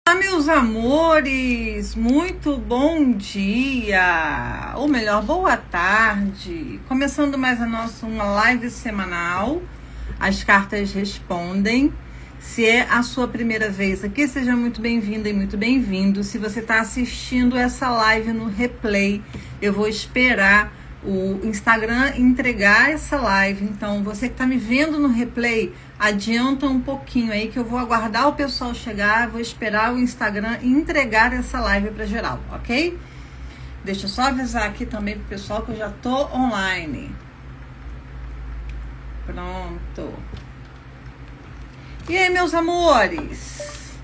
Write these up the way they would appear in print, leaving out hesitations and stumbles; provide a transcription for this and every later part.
Olá, meus amores, muito bom dia, ou melhor, boa tarde. Começando mais uma live semanal, as cartas respondem. Se é a sua primeira vez aqui, seja muito bem-vinda e muito bem-vindo. Se você está assistindo essa live no replay, eu vou esperar o Instagram entregar essa live. Então, você que está me vendo no replay, adianta um pouquinho aí que eu vou aguardar o pessoal chegar, vou esperar o Instagram entregar essa live para geral, ok? Deixa eu só avisar aqui também pro pessoal que eu já tô online. Pronto. E aí, meus amores?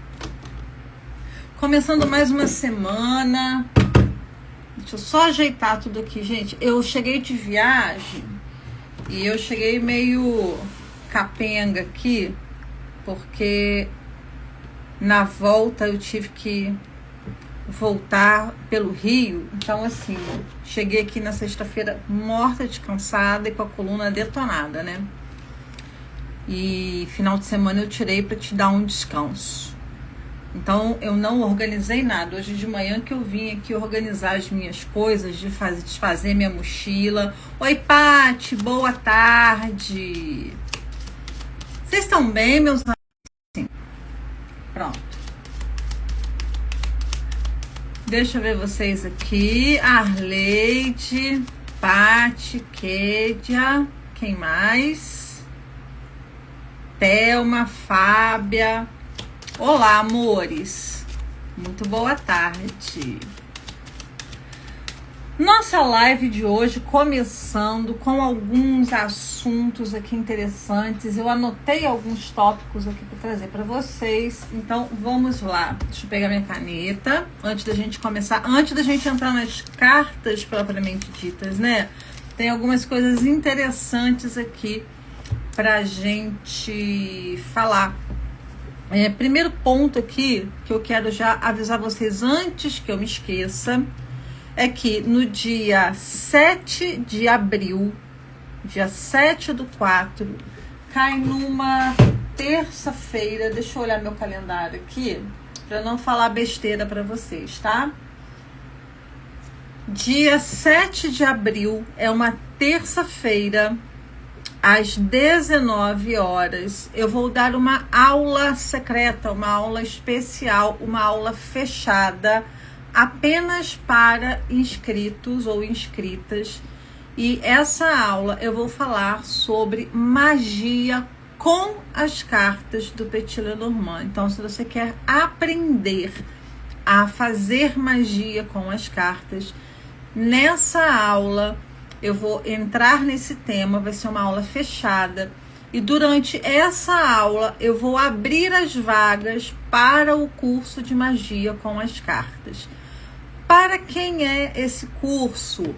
Começando mais uma semana. Deixa eu só ajeitar tudo aqui, gente. Eu cheguei de viagem e eu cheguei meio capenga aqui, porque na volta eu tive que voltar pelo Rio. Então, assim, cheguei aqui na sexta-feira morta de cansada e com a coluna detonada, né? E final de semana eu tirei para te dar um descanso. Então, eu não organizei nada. Hoje de manhã que eu vim aqui organizar as minhas coisas, desfazer minha mochila. Oi, Pati, boa tarde. Vocês estão bem, meus amigos? Sim. Pronto. Deixa eu ver vocês aqui. Arleide, Pati, Kédia. Quem mais? Thelma, Fábia. Olá, amores. Muito boa tarde. Nossa live de hoje começando com alguns assuntos aqui interessantes. Eu anotei alguns tópicos aqui para trazer para vocês. Então, vamos lá. Deixa eu pegar minha caneta antes da gente começar. Antes da gente entrar nas cartas propriamente ditas, né? Tem algumas coisas interessantes aqui pra gente falar. Primeiro ponto aqui que eu quero já avisar vocês antes que eu me esqueça é que no dia 7 de abril, dia 7/4, cai numa terça-feira. Deixa eu olhar meu calendário aqui para não falar besteira para vocês, tá? Dia 7 de abril é uma terça-feira. Às 19 horas, eu vou dar uma aula secreta, uma aula especial, uma aula fechada, apenas para inscritos ou inscritas. E essa aula eu vou falar sobre magia com as cartas do Petit Lenormand. Então, se você quer aprender a fazer magia com as cartas, nessa aula eu vou entrar nesse tema, vai ser uma aula fechada. E durante essa aula, eu vou abrir as vagas para o curso de magia com as cartas. Para quem é esse curso?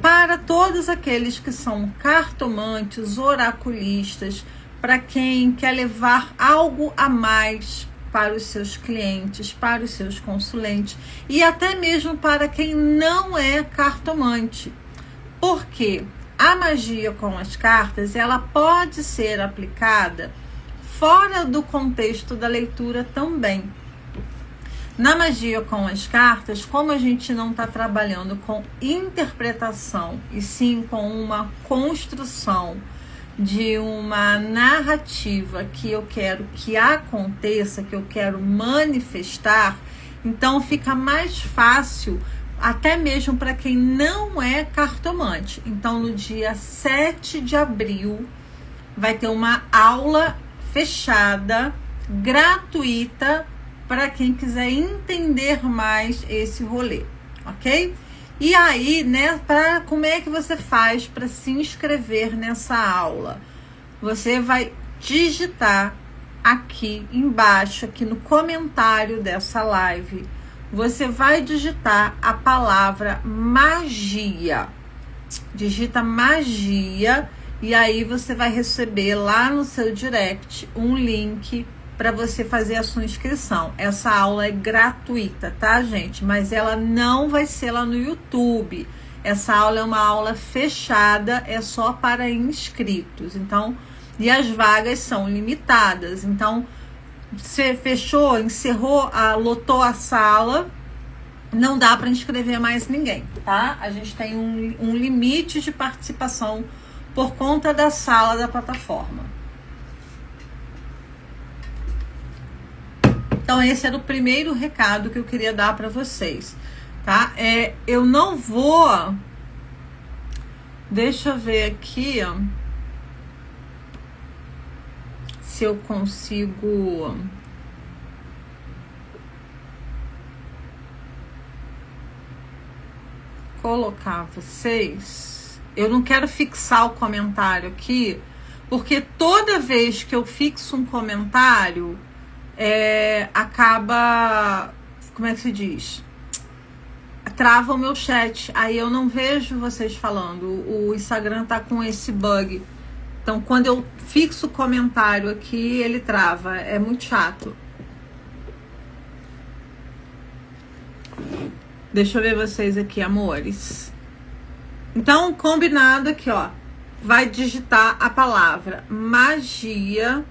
Para todos aqueles que são cartomantes, oraculistas, para quem quer levar algo a mais para os seus clientes, para os seus consulentes, e até mesmo para quem não é cartomante. Porque a magia com as cartas, ela pode ser aplicada fora do contexto da leitura também. Na magia com as cartas, como a gente não está trabalhando com interpretação, e sim com uma construção de uma narrativa que eu quero que aconteça, que eu quero manifestar, então fica mais fácil até mesmo para quem não é cartomante. Então, no dia 7 de abril, vai ter uma aula fechada, gratuita, para quem quiser entender mais esse rolê, ok? E aí, né, como é que você faz para se inscrever nessa aula? Você vai digitar aqui embaixo, aqui no comentário dessa live, você vai digitar a palavra magia. Digita magia e aí você vai receber lá no seu direct um link para você fazer a sua inscrição. Essa aula é gratuita, tá, gente? Mas ela não vai ser lá no YouTube. Essa aula é uma aula fechada, é só para inscritos. Então, e as vagas são limitadas. Então, você fechou, encerrou, lotou a sala, não dá para inscrever mais ninguém, tá? A gente tem um limite de participação por conta da sala da plataforma. Então, esse era o primeiro recado que eu queria dar para vocês, tá? Eu não vou... Deixa eu ver aqui, ó, se eu consigo... colocar vocês. Eu não quero fixar o comentário aqui, porque toda vez que eu fixo um comentário, acaba, como é que se diz? Trava o meu chat, aí eu não vejo vocês falando. O Instagram tá com esse bug. Então, quando eu fixo o comentário aqui, ele trava. É muito chato. Deixa eu ver vocês aqui, amores. Então, combinado aqui, ó. Vai digitar a palavra magia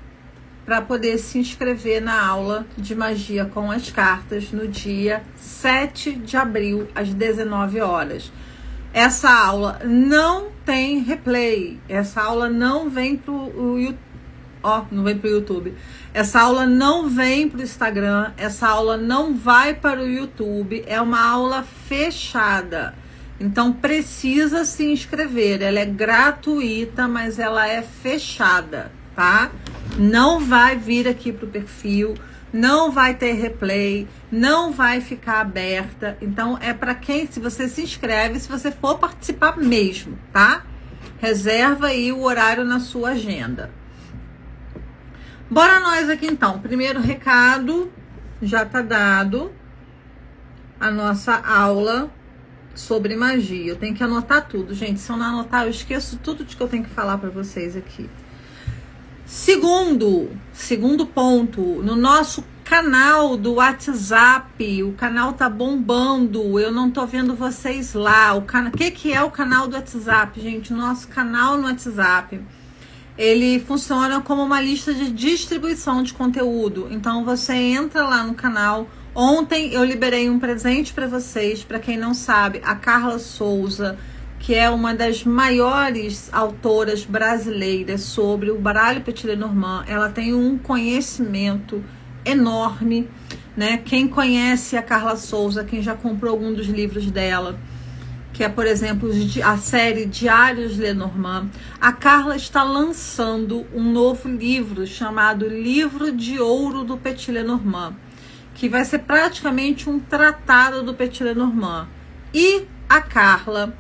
para poder se inscrever na aula de magia com as cartas no dia 7 de abril, às 19 horas. Essa aula não tem replay. Essa aula não vem pro YouTube. Não vem pro YouTube. Essa aula não vem pro Instagram. Essa aula não vai para o YouTube. É uma aula fechada. Então precisa se inscrever. Ela é gratuita, mas ela é fechada, tá? Não vai vir aqui pro perfil, não vai ter replay, não vai ficar aberta. Então é para quem, se você se inscreve, se você for participar mesmo, tá? Reserva aí o horário na sua agenda. Bora nós aqui então. Primeiro recado, já tá dado a nossa aula sobre magia. Eu tenho que anotar tudo, gente. Se eu não anotar, eu esqueço tudo de que eu tenho que falar para vocês aqui. Segundo ponto, no nosso canal do WhatsApp, o canal tá bombando, eu não tô vendo vocês lá. O que é o canal do WhatsApp, gente? O nosso canal no WhatsApp, ele funciona como uma lista de distribuição de conteúdo. Então você entra lá no canal. Ontem eu liberei um presente para vocês, para quem não sabe, a Carla Souza, que é uma das maiores autoras brasileiras sobre o baralho Petit Lenormand. Ela tem um conhecimento enorme, né? Quem conhece a Carla Souza, quem já comprou algum dos livros dela, que é, por exemplo, a série Diários Lenormand, a Carla está lançando um novo livro chamado Livro de Ouro do Petit Lenormand, que vai ser praticamente um tratado do Petit Lenormand. E a Carla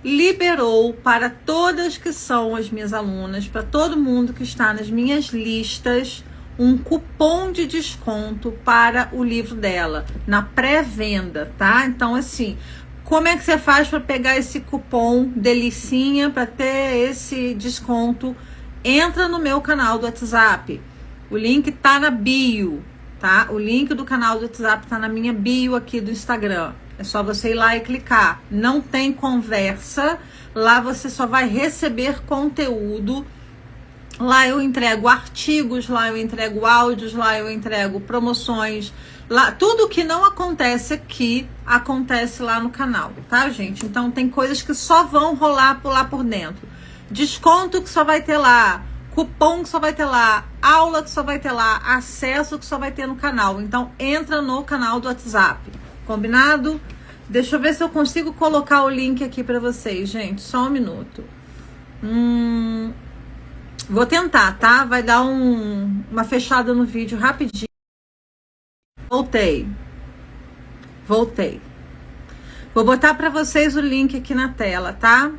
liberou para todas que são as minhas alunas, para todo mundo que está nas minhas listas, um cupom de desconto para o livro dela, na pré-venda, tá? Então, assim, como é que você faz para pegar esse cupom delicinha, para ter esse desconto? Entra no meu canal do WhatsApp. O link tá na bio, tá? O link do canal do WhatsApp tá na minha bio aqui do Instagram. É só você ir lá e clicar. Não tem conversa. Lá você só vai receber conteúdo. Lá eu entrego artigos, lá eu entrego áudios, lá eu entrego promoções. Lá, tudo que não acontece aqui, acontece lá no canal, tá, gente? Então tem coisas que só vão rolar por lá por dentro. Desconto que só vai ter lá. Cupom que só vai ter lá. Aula que só vai ter lá. Acesso que só vai ter no canal. Então entra no canal do WhatsApp. Combinado? Deixa eu ver se eu consigo colocar o link aqui pra vocês, gente. Só um minuto. Vou tentar, tá? Vai dar uma fechada no vídeo rapidinho. Voltei. Vou botar pra vocês o link aqui na tela, tá?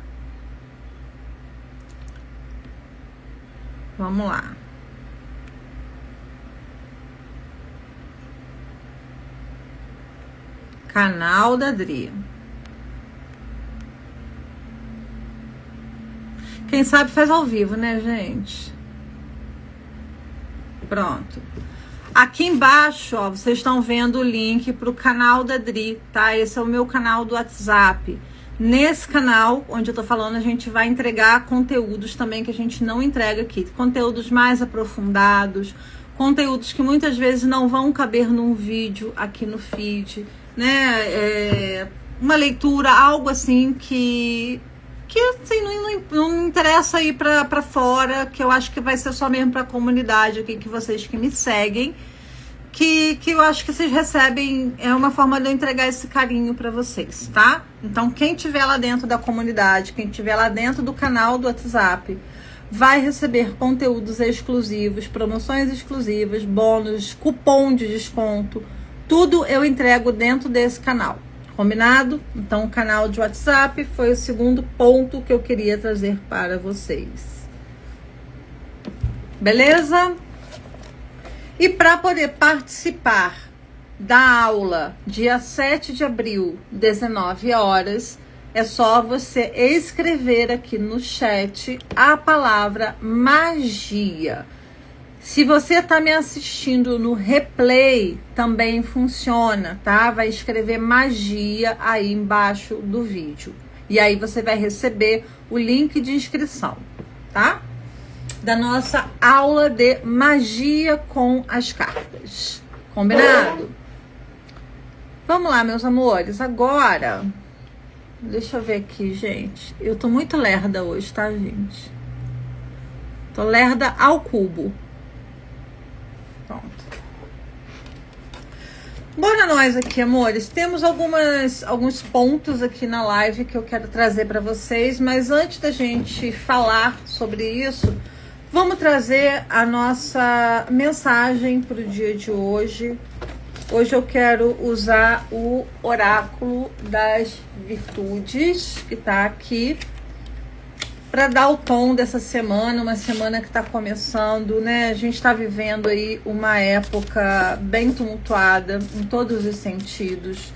Vamos lá. Canal da Dri. Quem sabe faz ao vivo, né, gente? Pronto. Aqui embaixo, ó, vocês estão vendo o link pro canal da Dri, tá? Esse é o meu canal do WhatsApp. Nesse canal, onde eu tô falando, a gente vai entregar conteúdos também que a gente não entrega aqui. Conteúdos mais aprofundados, conteúdos que muitas vezes não vão caber num vídeo aqui no feed, né? Uma leitura, algo assim que assim, não interessa ir para fora, que eu acho que vai ser só mesmo para a comunidade aqui, que vocês que me seguem, que eu acho que vocês recebem, é uma forma de eu entregar esse carinho para vocês, tá? Então, quem tiver lá dentro da comunidade, quem tiver lá dentro do canal do WhatsApp, vai receber conteúdos exclusivos, promoções exclusivas, bônus, cupom de desconto, tudo eu entrego dentro desse canal. Combinado? Então, o canal de WhatsApp foi o segundo ponto que eu queria trazer para vocês. Beleza? E para poder participar da aula dia 7 de abril, 19 horas, é só você escrever aqui no chat a palavra magia. Se você está me assistindo no replay, também funciona, tá? Vai escrever magia aí embaixo do vídeo. E aí você vai receber o link de inscrição, tá? Da nossa aula de magia com as cartas. Combinado? Vamos lá, meus amores. Agora, deixa eu ver aqui, gente. Eu tô muito lerda hoje, tá, gente? Tô lerda ao cubo. Pronto. Bora nós aqui, amores. Temos alguns pontos aqui na live que eu quero trazer para vocês, mas antes da gente falar sobre isso, vamos trazer a nossa mensagem para o dia de hoje. Hoje eu quero usar o oráculo das virtudes, que tá aqui, para dar o tom dessa semana, uma semana que está começando, né? A gente está vivendo aí uma época bem tumultuada em todos os sentidos.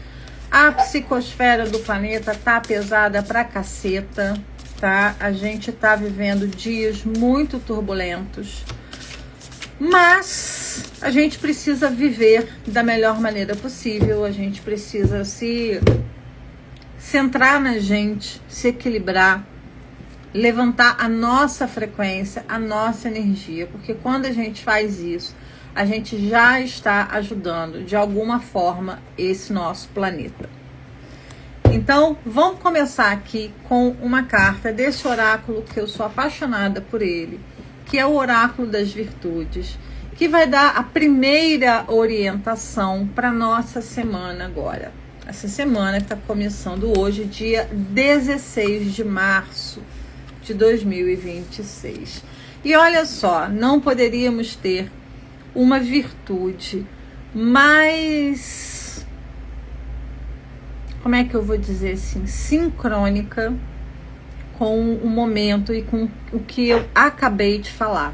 A psicosfera do planeta tá pesada pra caceta, tá? A gente tá vivendo dias muito turbulentos, mas a gente precisa viver da melhor maneira possível. A gente precisa se centrar na gente, se equilibrar, levantar a nossa frequência, a nossa energia, porque quando a gente faz isso, a gente já está ajudando de alguma forma esse nosso planeta. Então, vamos começar aqui com uma carta desse oráculo que eu sou apaixonada por ele, que é o oráculo das virtudes, que vai dar a primeira orientação para nossa semana agora. Essa semana que está começando hoje, dia 16 de março de 2026. E olha só, não poderíamos ter uma virtude mais, como é que eu vou dizer assim, sincrônica com o momento e com o que eu acabei de falar.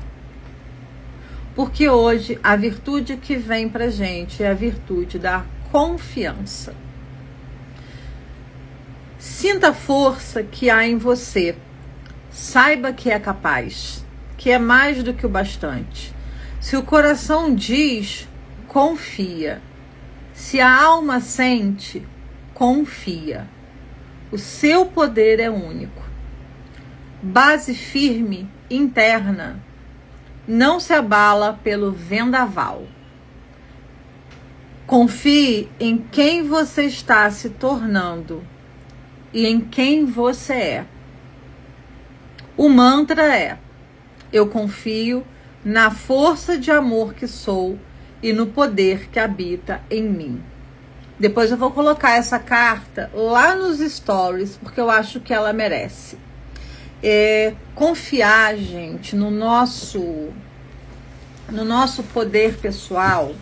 Porque hoje a virtude que vem pra gente é a virtude da confiança. Sinta a força que há em você. Saiba que é capaz, que é mais do que o bastante. Se o coração diz, confia. Se a alma sente, confia. O seu poder é único. Base firme, interna. Não se abala pelo vendaval. Confie em quem você está se tornando e em quem você é. O mantra é: eu confio na força de amor que sou e no poder que habita em mim. Depois eu vou colocar essa carta lá nos stories, porque eu acho que ela merece. Confiar, gente, no nosso poder pessoal,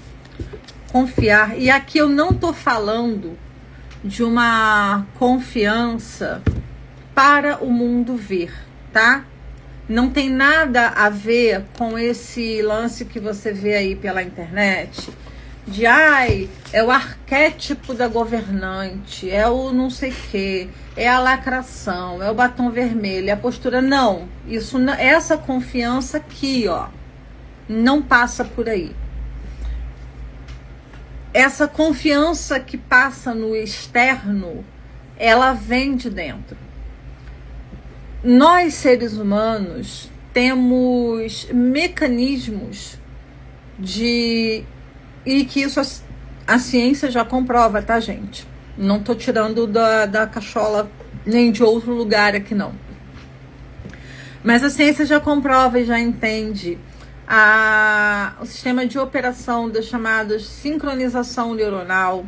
confiar. E aqui eu não tô falando de uma confiança para o mundo ver, tá? Não tem nada a ver com esse lance que você vê aí pela internet, de é o arquétipo da governante, é o não sei o quê, é a lacração, é o batom vermelho, é a postura. Não, isso, essa confiança aqui, ó, não passa por aí. Essa confiança que passa no externo, ela vem de dentro. Nós, seres humanos, temos mecanismos e que isso a ciência já comprova, tá, gente? Não tô tirando da cachola nem de outro lugar aqui, não. Mas a ciência já comprova e já entende o sistema de operação das chamadas sincronização neuronal,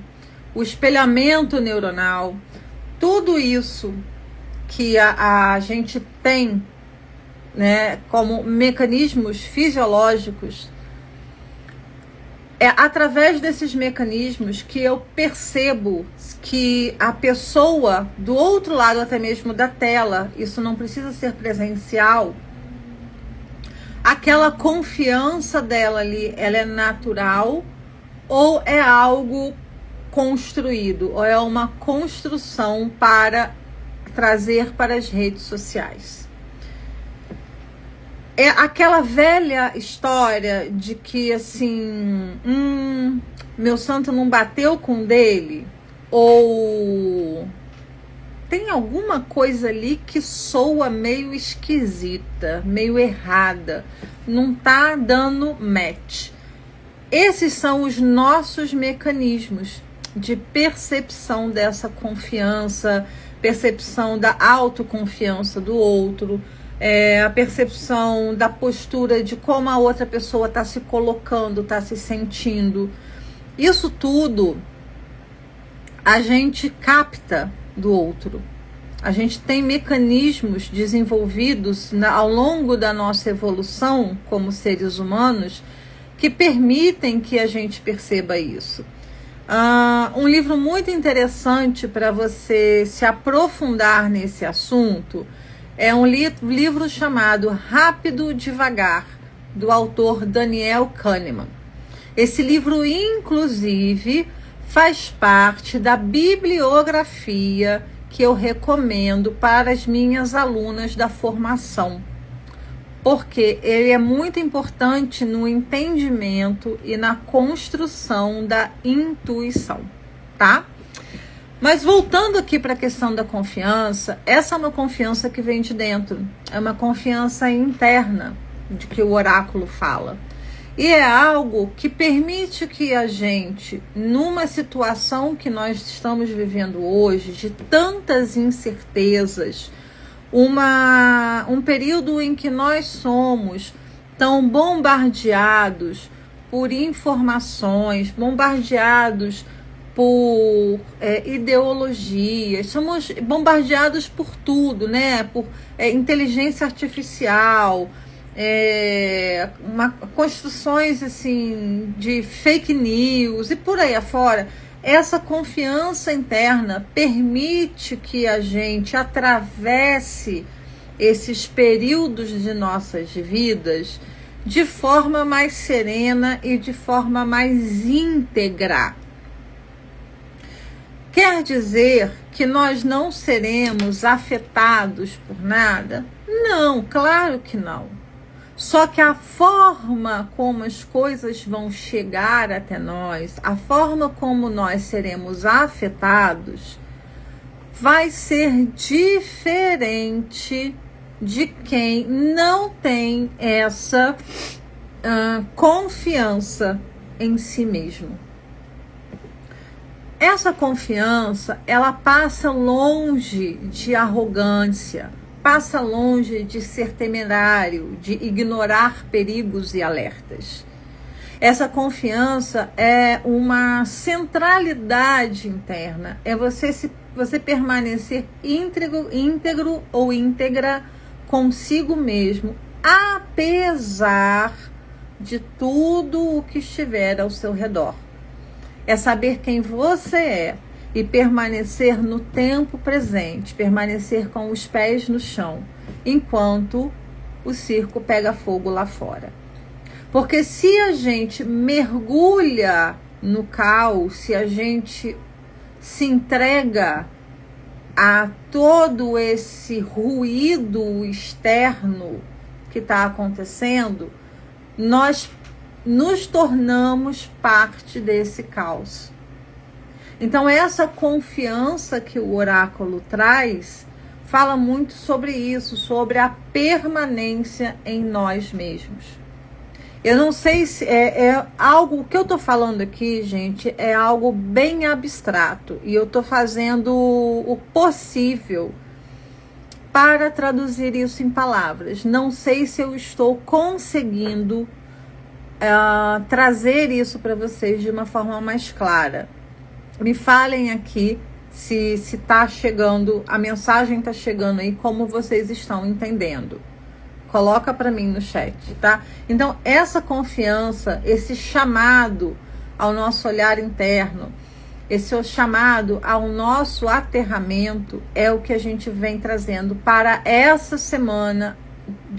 o espelhamento neuronal, tudo isso que a gente tem, né, como mecanismos fisiológicos. É através desses mecanismos que eu percebo que a pessoa do outro lado, até mesmo da tela, isso não precisa ser presencial, aquela confiança dela ali, ela é natural ou é algo construído, ou é uma construção para trazer para as redes sociais. É aquela velha história de que, assim, meu santo não bateu com o dele, ou tem alguma coisa ali que soa meio esquisita, meio errada, não tá dando match. Esses são os nossos mecanismos de percepção dessa confiança, percepção da autoconfiança do outro, a percepção da postura de como a outra pessoa está se colocando, está se sentindo. Isso tudo a gente capta do outro. A gente tem mecanismos desenvolvidos ao longo da nossa evolução como seres humanos que permitem que a gente perceba isso. Um livro muito interessante para você se aprofundar nesse assunto é um livro chamado Rápido Devagar, do autor Daniel Kahneman. Esse livro, inclusive, faz parte da bibliografia que eu recomendo para as minhas alunas da formação, porque ele é muito importante no entendimento e na construção da intuição, tá? Mas voltando aqui para a questão da confiança, essa é uma confiança que vem de dentro, é uma confiança interna de que o oráculo fala. E é algo que permite que a gente, numa situação que nós estamos vivendo hoje, de tantas incertezas, um período em que nós somos tão bombardeados por informações, bombardeados por ideologias, somos bombardeados por tudo, né? Por inteligência artificial, construções assim de fake news e por aí afora. Essa confiança interna permite que a gente atravesse esses períodos de nossas vidas de forma mais serena e de forma mais íntegra. Quer dizer que nós não seremos afetados por nada? Não, claro que não. Só que a forma como as coisas vão chegar até nós, a forma como nós seremos afetados, vai ser diferente de quem não tem essa confiança em si mesmo. Essa confiança, ela passa longe de arrogância, passa longe de ser temerário, de ignorar perigos e alertas. Essa confiança é uma centralidade interna, é você permanecer íntegro ou íntegra consigo mesmo, apesar de tudo o que estiver ao seu redor. É saber quem você é e permanecer no tempo presente, permanecer com os pés no chão, enquanto o circo pega fogo lá fora. Porque se a gente mergulha no caos, se a gente se entrega a todo esse ruído externo que está acontecendo, nós nos tornamos parte desse caos. Então essa confiança que o oráculo traz fala muito sobre isso, sobre a permanência em nós mesmos. Eu não sei se é algo, o que eu tô falando aqui, gente, é algo bem abstrato. E eu tô fazendo o possível para traduzir isso em palavras. Não sei se eu estou conseguindo trazer isso para vocês de uma forma mais clara. Me falem aqui se tá chegando, a mensagem tá chegando aí, como vocês estão entendendo. Coloca para mim no chat, tá? Então, essa confiança, esse chamado ao nosso olhar interno, esse chamado ao nosso aterramento é o que a gente vem trazendo para essa semana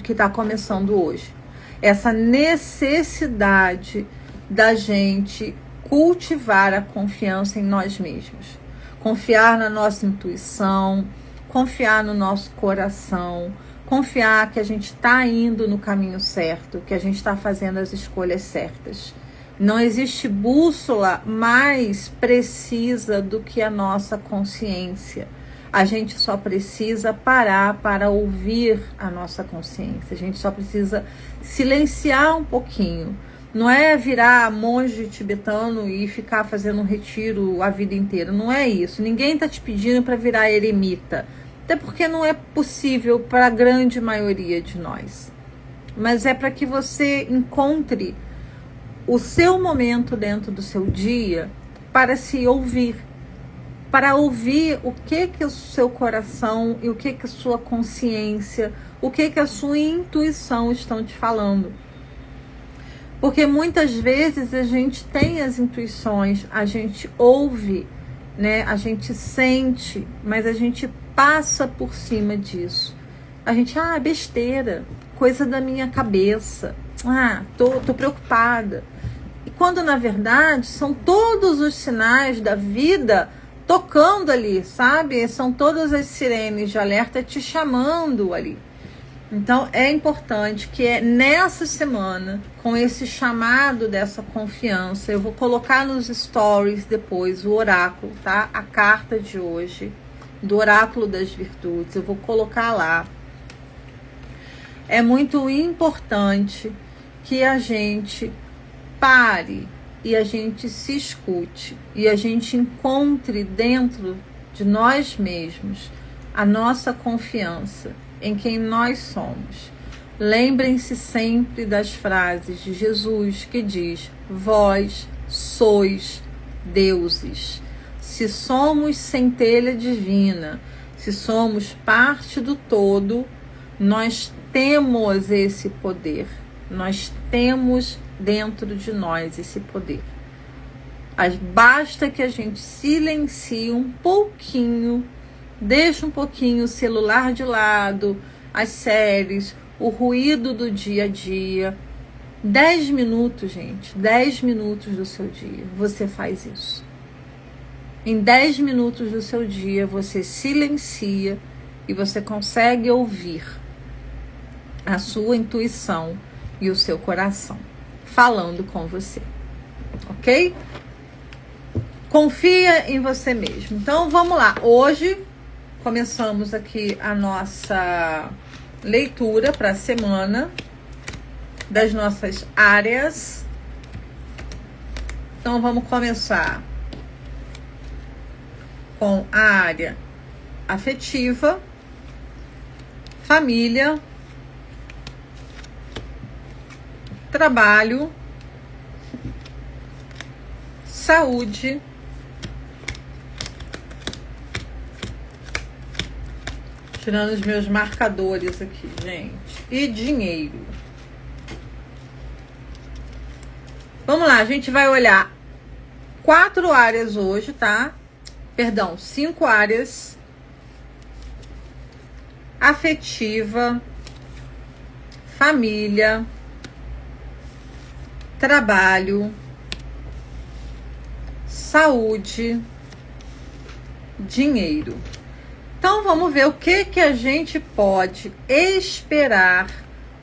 que está começando hoje. Essa necessidade da gente cultivar a confiança em nós mesmos. Confiar na nossa intuição, confiar no nosso coração, confiar que a gente está indo no caminho certo, que a gente está fazendo as escolhas certas. Não existe bússola mais precisa do que a nossa consciência. A gente só precisa parar para ouvir a nossa consciência. A gente só precisa silenciar um pouquinho. Não é virar monge tibetano e ficar fazendo um retiro a vida inteira. Não é isso. Ninguém está te pedindo para virar eremita. Até porque não é possível para a grande maioria de nós. Mas é para que você encontre o seu momento dentro do seu dia para se ouvir. Para ouvir o que o seu coração e o que a sua consciência, o que a sua intuição estão te falando. Porque muitas vezes a gente tem as intuições, a gente ouve, né? A gente sente, mas a gente passa por cima disso. A gente, besteira, coisa da minha cabeça. Tô preocupada. E quando na verdade são todos os sinais da vida tocando ali, sabe? São todas as sirenes de alerta te chamando ali. Então, é importante que nessa semana, com esse chamado dessa confiança, eu vou colocar nos stories depois o oráculo, tá? A carta de hoje, do oráculo das virtudes, eu vou colocar lá. É muito importante que a gente pare e a gente se escute e a gente encontre dentro de nós mesmos a nossa confiança em quem nós somos. Lembrem-se sempre das frases de Jesus que diz: vós sois deuses. Se somos centelha divina, se somos parte do todo, nós temos esse poder. Nós temos dentro de nós esse poder. Basta que a gente silencie um pouquinho, deixa um pouquinho o celular de lado, as séries, o ruído do dia a dia. 10 minutos, gente, 10 minutos do seu dia, você faz isso. Em 10 minutos do seu dia, você silencia e você consegue ouvir a sua intuição e o seu coração falando com você, ok? Confia em você mesmo. Então, vamos lá. Hoje, começamos aqui a nossa leitura para a semana das nossas áreas. Então, vamos começar com a área afetiva, família, trabalho, saúde, tirando os meus marcadores aqui, gente, e dinheiro. Vamos lá, a gente vai olhar 4 áreas hoje, tá? Perdão, 5 áreas: afetiva, família, trabalho, saúde, dinheiro. Então vamos ver o que a gente pode esperar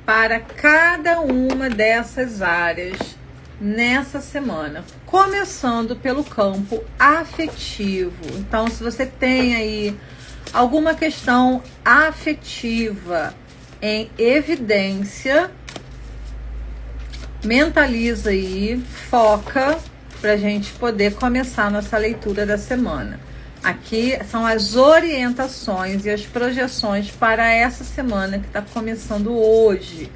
para cada uma dessas áreas nessa semana, começando pelo campo afetivo. Então, se você tem aí alguma questão afetiva em evidência, mentaliza aí, foca pra gente poder começar nossa leitura da semana. Aqui são as orientações e as projeções para essa semana que está começando hoje.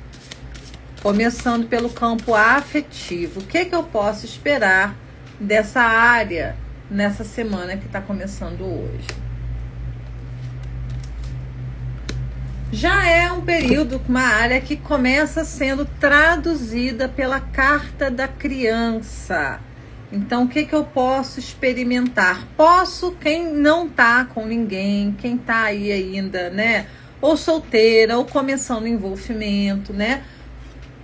Começando pelo campo afetivo. O que eu posso esperar dessa área nessa semana que está começando hoje? Já é um período, uma área que começa sendo traduzida pela carta da criança. Então, o que eu posso experimentar? Posso, quem não tá com ninguém, quem tá aí ainda, né? Ou solteira, ou começando o envolvimento, né?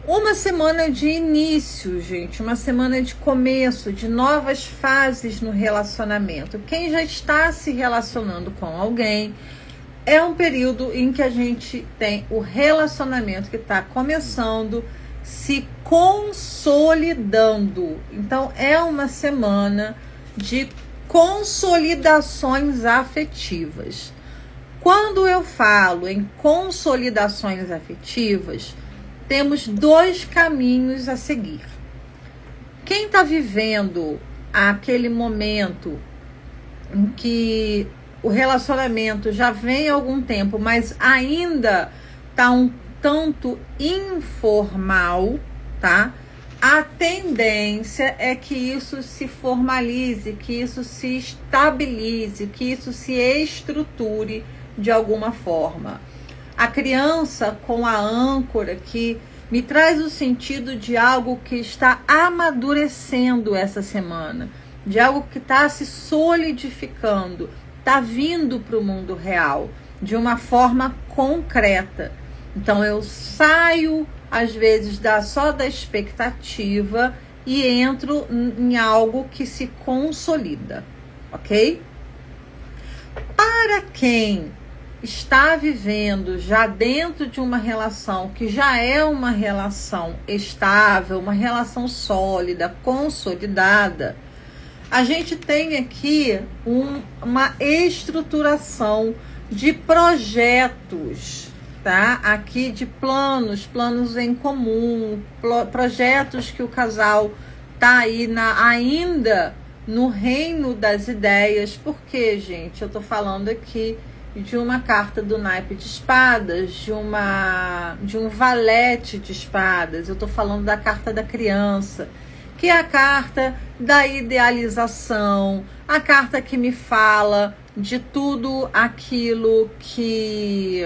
Uma semana de início, gente. Uma semana de começo, de novas fases no relacionamento. Quem já está se relacionando com alguém, é um período em que a gente tem o relacionamento que está começando, se consolidando. Então, é uma semana de consolidações afetivas. Quando eu falo em consolidações afetivas, temos dois caminhos a seguir. Quem está vivendo aquele momento em que o relacionamento já vem há algum tempo, mas ainda está um tanto informal, tá? A tendência é que isso se formalize, que isso se estabilize, que isso se estruture de alguma forma. A criança com a âncora que me traz o sentido de algo que está amadurecendo essa semana, de algo que está se solidificando, está vindo para o mundo real de uma forma concreta. Então eu saio, às vezes, só da expectativa e entro em algo que se consolida, ok? Para quem está vivendo já dentro de uma relação que já é uma relação estável, uma relação sólida, consolidada, a gente tem aqui uma estruturação de projetos, tá? Aqui de planos em comum, projetos que o casal tá aí ainda no reino das ideias. Porque, gente, eu tô falando aqui de uma carta do naipe de espadas, de um valete de espadas. Eu tô falando da carta da criança, que é a carta da idealização, a carta que me fala de tudo aquilo que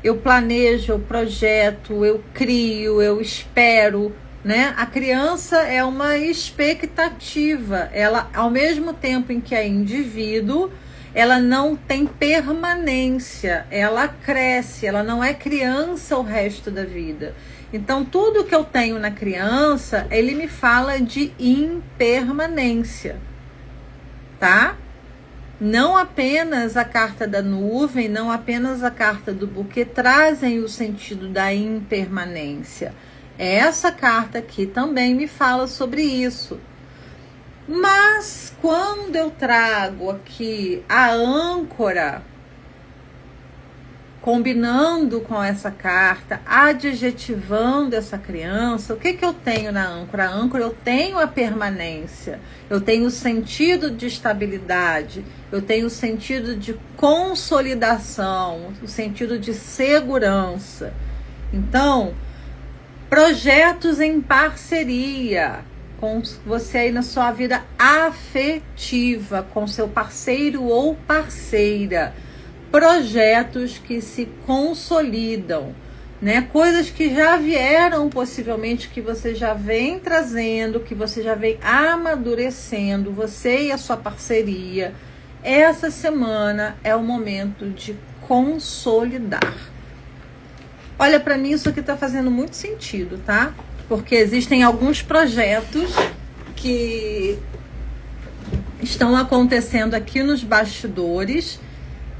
eu planejo, eu projeto, eu crio, eu espero, né? A criança é uma expectativa. Ela, ao mesmo tempo em que é indivíduo, ela não tem permanência, ela cresce, ela não é criança o resto da vida. Então, tudo que eu tenho na criança, ele me fala de impermanência, tá? Não apenas a carta da nuvem, não apenas a carta do buquê trazem o sentido da impermanência. Essa carta aqui também me fala sobre isso. Mas quando eu trago aqui a âncora, combinando com essa carta, adjetivando essa criança, o que eu tenho na âncora? A âncora, eu tenho a permanência, eu tenho o sentido de estabilidade, eu tenho o sentido de consolidação, o sentido de segurança. Então, projetos em parceria com você aí na sua vida afetiva, com seu parceiro ou parceira. Projetos que se consolidam, né? Coisas que já vieram possivelmente, que você já vem trazendo, que você já vem amadurecendo, você e a sua parceria. Essa semana é o momento de consolidar. Olha, para mim isso aqui tá fazendo muito sentido, tá? Porque existem alguns projetos que estão acontecendo aqui nos bastidores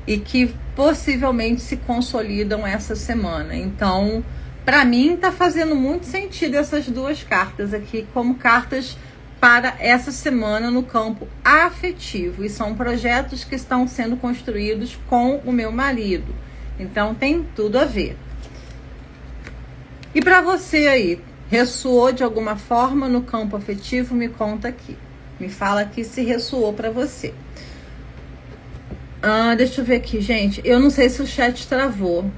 e que possivelmente se consolidam essa semana. Então, para mim, tá fazendo muito sentido essas duas cartas aqui como cartas para essa semana no campo afetivo. E são projetos que estão sendo construídos com o meu marido. Então, tem tudo a ver. E para você aí, Ressoou de alguma forma no campo afetivo? Me conta aqui. Me fala aqui se ressoou para você. Deixa eu ver aqui, gente. Eu não sei se o chat travou.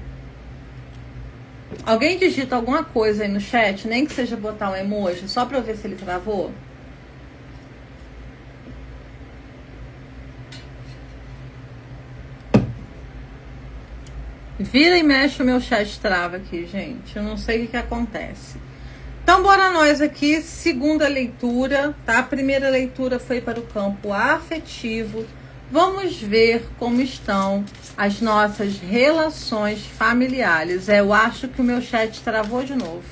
Alguém digita alguma coisa aí no chat, nem que seja botar um emoji, só para eu ver se ele travou. Vira e mexe, o meu chat trava aqui, gente. Eu não sei o que acontece. Então, bora nós aqui, segunda leitura, tá? A primeira leitura foi para o campo afetivo. Vamos ver como estão as nossas relações familiares. Eu acho que o meu chat travou de novo.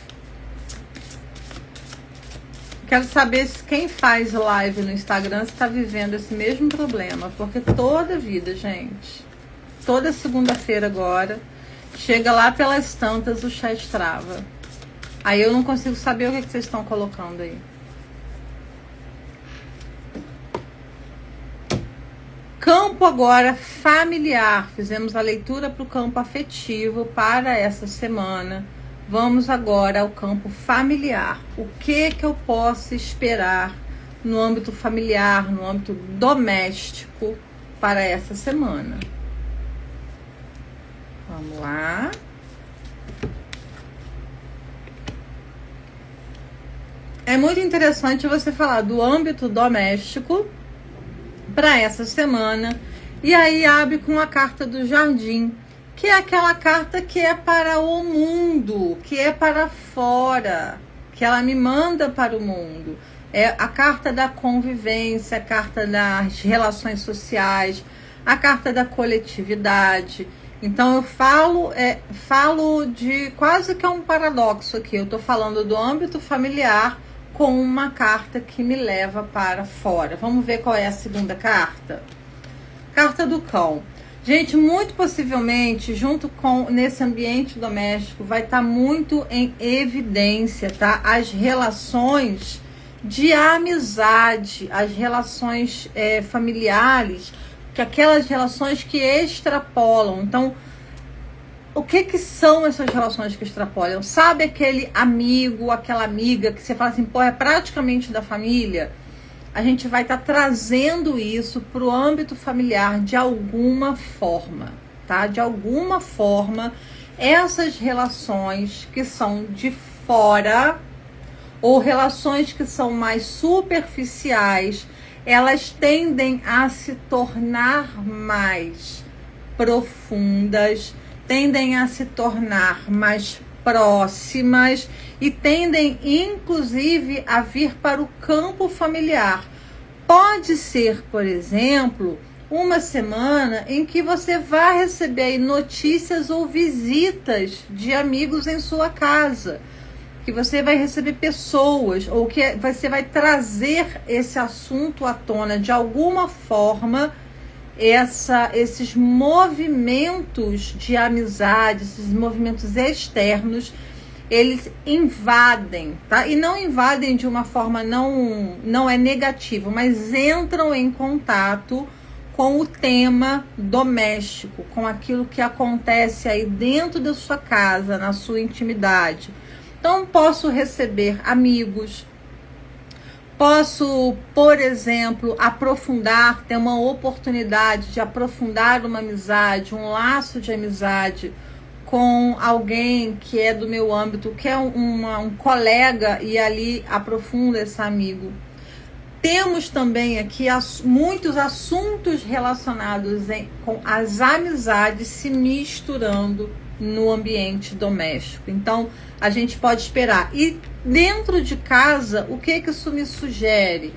Quero saber se quem faz live no Instagram está vivendo esse mesmo problema. Porque toda vida, gente, toda segunda-feira agora, chega lá pelas tantas, o chat trava. Aí eu não consigo saber o que vocês estão colocando aí. Campo agora familiar. Fizemos a leitura para o campo afetivo para essa semana. Vamos agora ao campo familiar. O que eu posso esperar no âmbito familiar, no âmbito doméstico para essa semana? Vamos lá. É muito interessante você falar do âmbito doméstico para essa semana. E aí abre com a carta do jardim, que é aquela carta que é para o mundo, que é para fora, que ela me manda para o mundo. É a carta da convivência, a carta das relações sociais, a carta da coletividade. Então eu falo de quase que é um paradoxo aqui. Eu estou falando do âmbito familiar com uma carta que me leva para fora. Vamos ver qual é a segunda carta? Carta do cão. Gente, muito possivelmente, junto com nesse ambiente doméstico, vai estar muito em evidência, tá? As relações de amizade, as relações familiares, que aquelas relações que extrapolam. Então, o que são essas relações que extrapolam? Sabe aquele amigo, aquela amiga que você fala assim, pô, é praticamente da família? A gente vai estar trazendo isso para o âmbito familiar de alguma forma, tá? De alguma forma, essas relações que são de fora ou relações que são mais superficiais, elas tendem a se tornar mais profundas, tendem a se tornar mais próximas e tendem, inclusive, a vir para o campo familiar. Pode ser, por exemplo, uma semana em que você vai receber aí notícias ou visitas de amigos em sua casa, que você vai receber pessoas, ou que você vai trazer esse assunto à tona de alguma forma. Esses movimentos de amizade, esses movimentos externos, eles invadem, tá? E não invadem de uma forma não é negativa, mas entram em contato com o tema doméstico, com aquilo que acontece aí dentro da sua casa, na sua intimidade. Então, posso receber amigos, posso, por exemplo, ter uma oportunidade de aprofundar uma amizade, um laço de amizade com alguém que é do meu âmbito, que é um colega, e ali aprofunda esse amigo. Temos também aqui muitos assuntos relacionados com as amizades se misturando no ambiente doméstico. Então, a gente pode esperar. E dentro de casa, o que isso me sugere?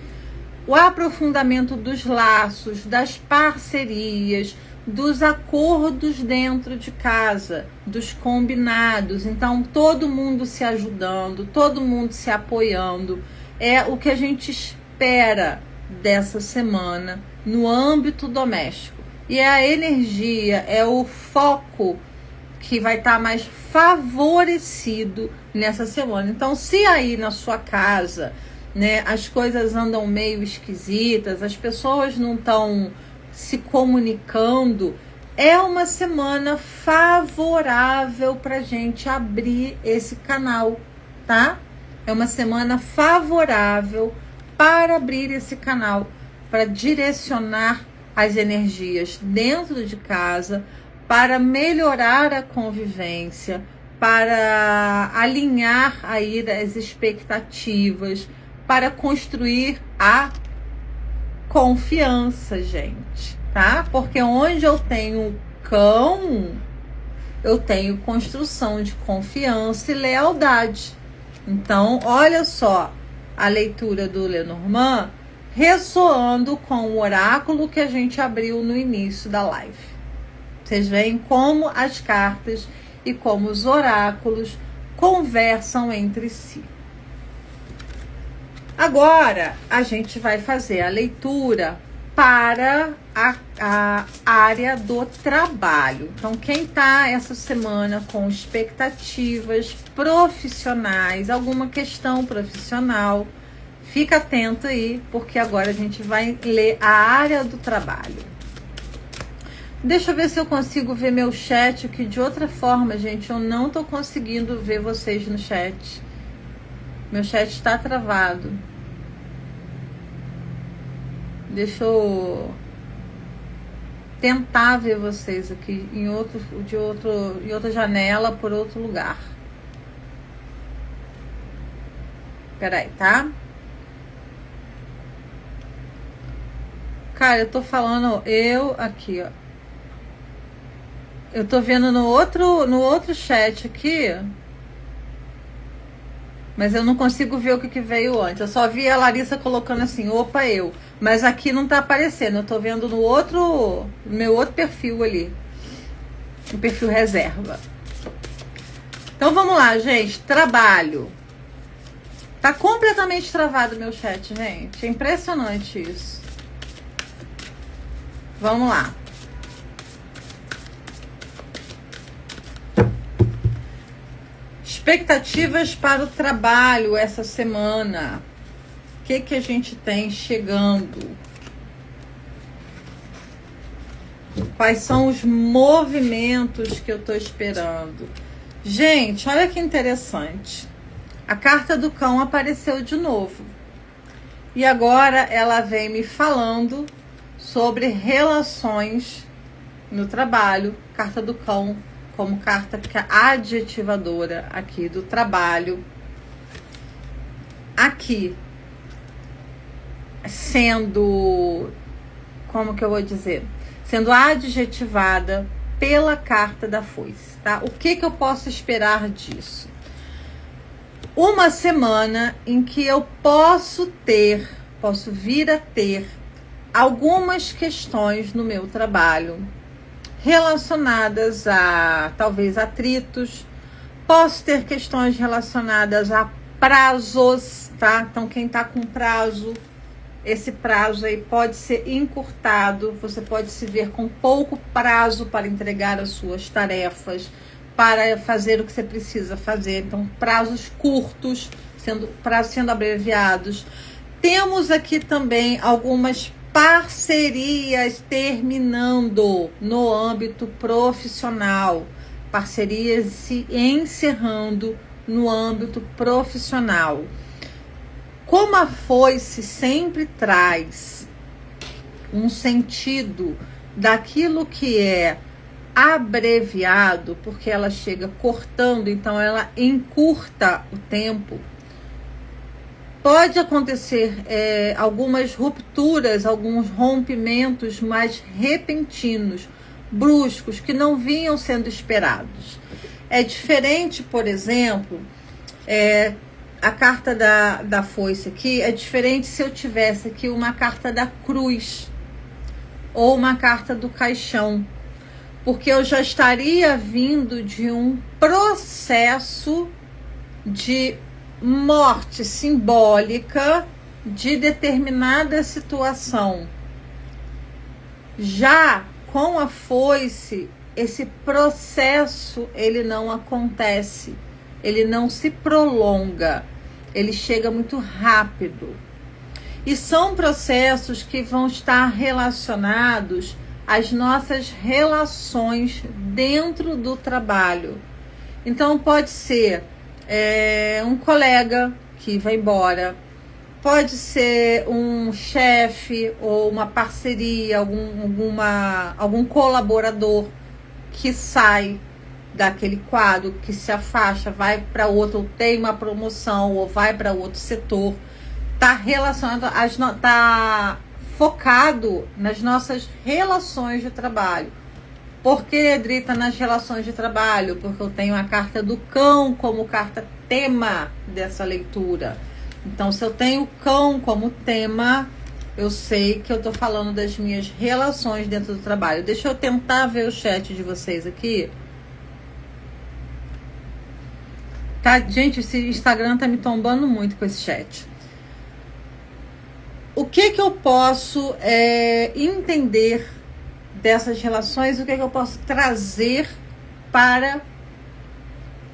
O aprofundamento dos laços, das parcerias, dos acordos dentro de casa, dos combinados. Então, todo mundo se ajudando, todo mundo se apoiando. É o que a gente espera dessa semana no âmbito doméstico. E é a energia, é o foco que vai estar mais favorecido nessa semana. Então, se aí na sua casa, né, as coisas andam meio esquisitas, as pessoas não estão se comunicando, é uma semana favorável para gente abrir esse canal, tá? É uma semana favorável para abrir esse canal, para direcionar as energias dentro de casa, para melhorar a convivência, para alinhar aí as expectativas, para construir a confiança, gente, tá? Porque onde eu tenho cão, eu tenho construção de confiança e lealdade. Então, olha só a leitura do Lenormand ressoando com o oráculo que a gente abriu no início da live. Vocês veem como as cartas e como os oráculos conversam entre si. Agora, a gente vai fazer a leitura para a área do trabalho. Então, quem está essa semana com expectativas profissionais, alguma questão profissional, fica atento aí, porque agora a gente vai ler a área do trabalho. Deixa eu ver se eu consigo ver meu chat, que de outra forma, gente, eu não tô conseguindo ver vocês no chat. Meu chat está travado. Deixa eu tentar ver vocês aqui em outra janela, por outro lugar. Peraí, tá? Cara, eu tô falando, aqui, ó. Eu tô vendo no outro chat aqui, mas eu não consigo ver o que veio antes. Eu só vi a Larissa colocando assim, opa, eu. Mas aqui não tá aparecendo, eu tô vendo no meu outro perfil ali. O perfil reserva. Então vamos lá, gente. Trabalho. Tá completamente travado meu chat, gente. É impressionante isso. Vamos lá. Expectativas para o trabalho essa semana. O que a gente tem chegando? Quais são os movimentos que eu tô esperando? Gente, olha que interessante. A carta do cão apareceu de novo. E agora ela vem me falando sobre relações no trabalho. Carta do cão como carta adjetivadora aqui do trabalho. Aqui, sendo, como que eu vou dizer? Sendo adjetivada pela carta da foice, tá? O que eu posso esperar disso? Uma semana em que eu posso vir a ter algumas questões no meu trabalho relacionadas a, talvez, atritos. Posso ter questões relacionadas a prazos, tá? Então, quem tá com prazo, esse prazo aí pode ser encurtado. Você pode se ver com pouco prazo para entregar as suas tarefas, para fazer o que você precisa fazer. Então, prazos curtos, prazos sendo abreviados. Temos aqui também algumas parcerias terminando no âmbito profissional. Parcerias se encerrando no âmbito profissional. Como a foice sempre traz um sentido daquilo que é abreviado, porque ela chega cortando, então ela encurta o tempo. Pode acontecer algumas rupturas, alguns rompimentos mais repentinos, bruscos, que não vinham sendo esperados. É diferente, por exemplo, a carta da foice aqui, é diferente se eu tivesse aqui uma carta da cruz ou uma carta do caixão, porque eu já estaria vindo de um processo de morte simbólica de determinada situação. Já com a foice, esse processo ele não acontece, ele não se prolonga, ele chega muito rápido. E são processos que vão estar relacionados às nossas relações dentro do trabalho. Então pode ser um colega que vai embora. Pode ser um chefe ou uma parceria, algum colaborador que sai daquele quadro, que se afasta, vai para outro, ou tem uma promoção, ou vai para outro setor. Está relacionado, está focado nas nossas relações de trabalho. Por que, Drita, nas relações de trabalho? Porque eu tenho a carta do cão como carta tema dessa leitura. Então, se eu tenho o cão como tema, eu sei que eu estou falando das minhas relações dentro do trabalho. Deixa eu tentar ver o chat de vocês aqui. Tá, gente, esse Instagram tá me tombando muito com esse chat. O que eu posso entender dessas relações? O que eu posso trazer para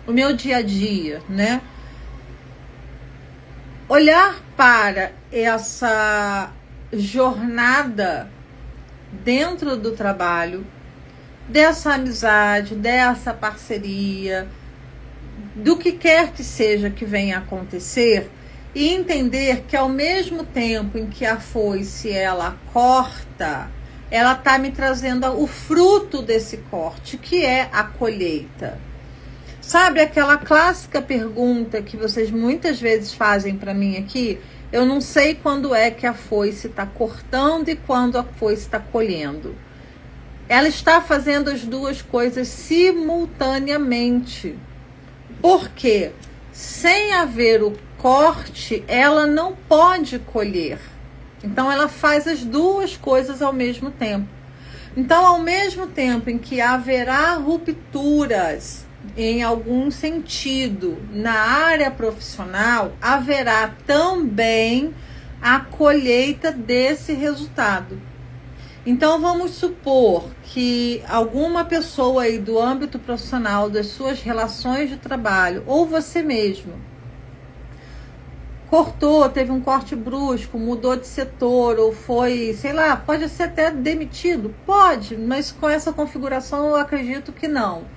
o meu dia a dia, né? Olhar para essa jornada dentro do trabalho, dessa amizade, dessa parceria, do que quer que seja que venha a acontecer, e entender que ao mesmo tempo em que a foice ela corta, ela está me trazendo o fruto desse corte, que é a colheita. Sabe aquela clássica pergunta que vocês muitas vezes fazem para mim aqui? Eu não sei quando é que a foice está cortando e quando a foice está colhendo. Ela está fazendo as duas coisas simultaneamente. Porque sem haver o corte, ela não pode colher. Então, ela faz as duas coisas ao mesmo tempo. Então, ao mesmo tempo em que haverá rupturas em algum sentido na área profissional, haverá também a colheita desse resultado. Então, vamos supor que alguma pessoa aí do âmbito profissional, das suas relações de trabalho, ou você mesmo, cortou, teve um corte brusco, mudou de setor, ou foi, sei lá, pode ser até demitido? Pode, mas com essa configuração eu acredito que não.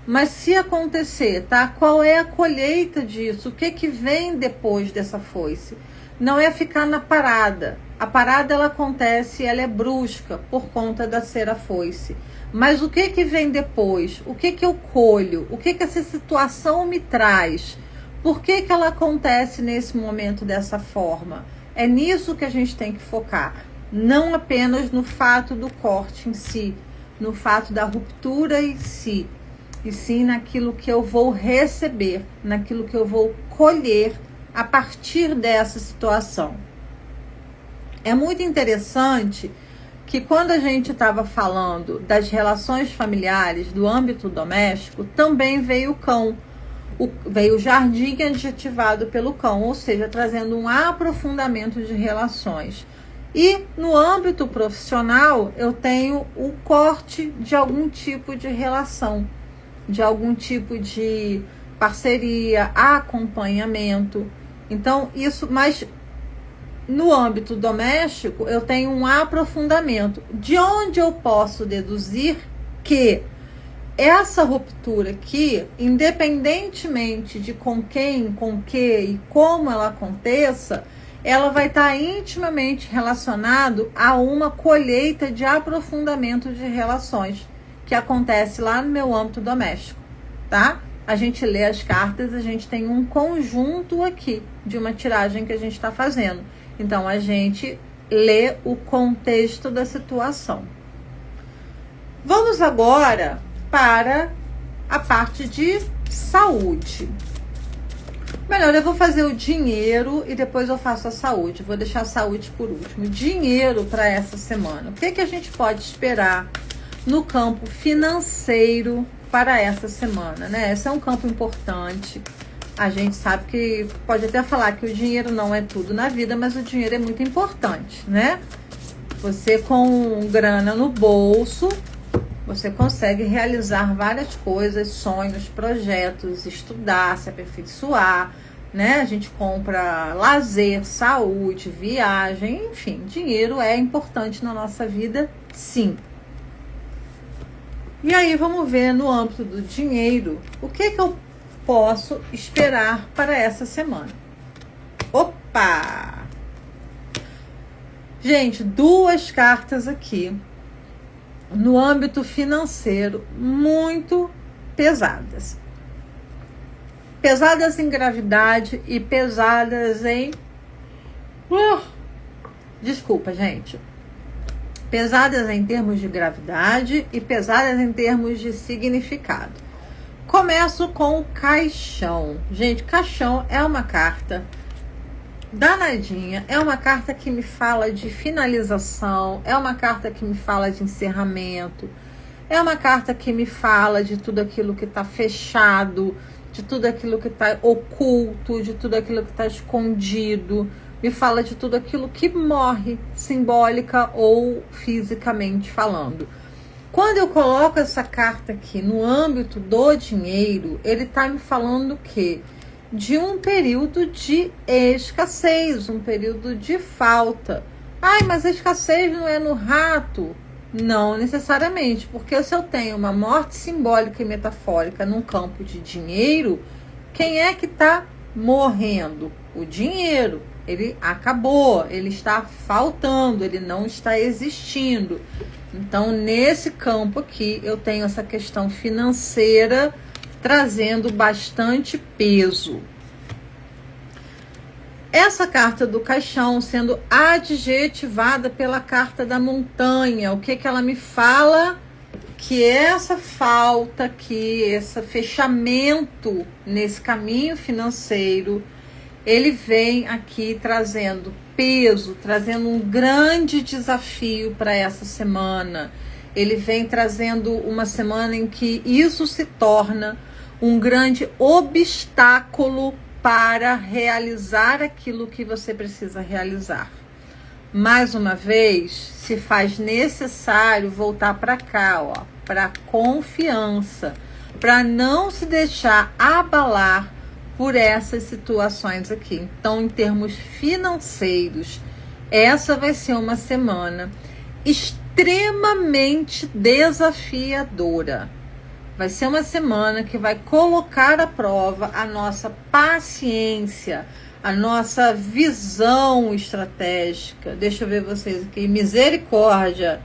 Mas se acontecer, tá? Qual é a colheita disso? O que vem depois dessa foice? Não é ficar na parada. A parada, ela acontece, ela é brusca por conta da ser a foice. Mas o que vem depois? O que eu colho? O que essa situação me traz? Por que ela acontece nesse momento dessa forma? É nisso que a gente tem que focar. Não apenas no fato do corte em si, no fato da ruptura em si, e sim naquilo que eu vou receber, naquilo que eu vou colher a partir dessa situação. É muito interessante que quando a gente estava falando das relações familiares, do âmbito doméstico, também veio o cão. Veio o jardim adjetivado pelo cão, ou seja, trazendo um aprofundamento de relações. E no âmbito profissional, eu tenho o corte de algum tipo de relação, de algum tipo de parceria, acompanhamento. Então, isso, mas no âmbito doméstico, eu tenho um aprofundamento, de onde eu posso deduzir que essa ruptura aqui, independentemente de com quem, com que e como ela aconteça, ela vai estar intimamente relacionado a uma colheita de aprofundamento de relações que acontece lá no meu âmbito doméstico, tá? A gente lê as cartas, a gente tem um conjunto aqui de uma tiragem que a gente está fazendo. Então, a gente lê o contexto da situação. Vamos agora para a parte de saúde. Melhor, eu vou fazer o dinheiro e depois eu faço a saúde. Vou deixar a saúde por último. Dinheiro para essa semana. O que a gente pode esperar no campo financeiro para essa semana, né? Esse é um campo importante. A gente sabe que pode até falar que o dinheiro não é tudo na vida, mas o dinheiro é muito importante, né? Você com grana no bolso, você consegue realizar várias coisas, sonhos, projetos, estudar, se aperfeiçoar, né? A gente compra lazer, saúde, viagem, enfim, dinheiro é importante na nossa vida, sim. E aí vamos ver no âmbito do dinheiro, o que eu posso esperar para essa semana. Opa! Gente, duas cartas aqui no âmbito financeiro muito pesadas. Pesadas em gravidade e pesadas em... Desculpa, gente. Pesadas em termos de gravidade e pesadas em termos de significado. Começo com o caixão. Gente, caixão é uma carta danadinha, é uma carta que me fala de finalização, é uma carta que me fala de encerramento, é uma carta que me fala de tudo aquilo que está fechado, de tudo aquilo que está oculto, de tudo aquilo que está escondido, me fala de tudo aquilo que morre, simbólica ou fisicamente falando. Quando eu coloco essa carta aqui no âmbito do dinheiro, ele está me falando que de um período de escassez, um período de falta. Ai, mas a escassez não é no rato? Não necessariamente, porque se eu tenho uma morte simbólica e metafórica num campo de dinheiro, quem é que está morrendo? O dinheiro. Ele acabou, ele está faltando, ele não está existindo. Então, nesse campo aqui, eu tenho essa questão financeira trazendo bastante peso. Essa carta do caixão sendo adjetivada pela carta da montanha, o que ela me fala? Que essa falta aqui, esse fechamento nesse caminho financeiro, ele vem aqui trazendo peso, trazendo um grande desafio para essa semana. Ele vem trazendo uma semana em que isso se torna um grande obstáculo para realizar aquilo que você precisa realizar. Mais uma vez, se faz necessário voltar para cá, ó, para confiança, para não se deixar abalar por essas situações aqui. Então, em termos financeiros, essa vai ser uma semana extremamente desafiadora. Vai ser uma semana que vai colocar à prova a nossa paciência, a nossa visão estratégica. Deixa eu ver vocês aqui. Misericórdia.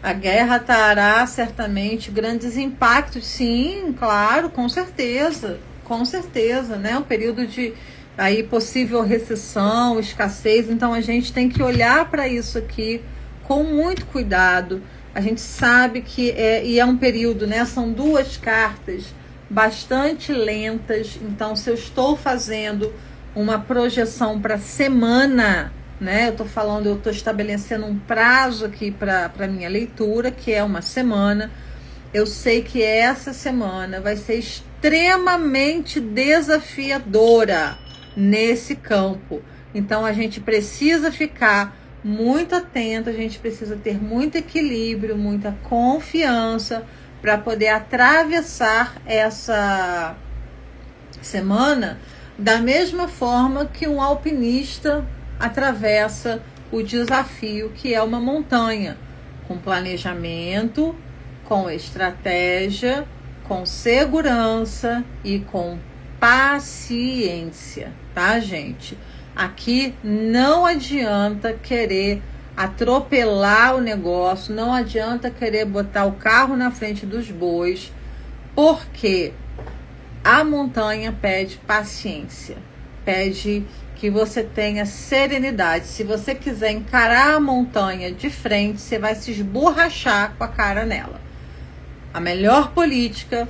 A guerra trará certamente grandes impactos. Sim, claro, com certeza. Com certeza, né? Um período de aí possível recessão, escassez. Então a gente tem que olhar para isso aqui com muito cuidado. A gente sabe que é um período, né? São duas cartas bastante lentas. Então, se eu estou fazendo uma projeção para semana, né? Eu estou estabelecendo um prazo aqui para minha leitura, que é uma semana. Eu sei que essa semana vai ser extremamente desafiadora nesse campo. Então, a gente precisa ficar muito atento, a gente precisa ter muito equilíbrio, muita confiança para poder atravessar essa semana da mesma forma que um alpinista atravessa o desafio que é uma montanha, com planejamento, com estratégia, com segurança e com paciência, tá, gente? Aqui não adianta querer atropelar o negócio, não adianta querer botar o carro na frente dos bois, porque a montanha pede paciência, pede que você tenha serenidade. Se você quiser encarar a montanha de frente, você vai se esborrachar com a cara nela. A melhor política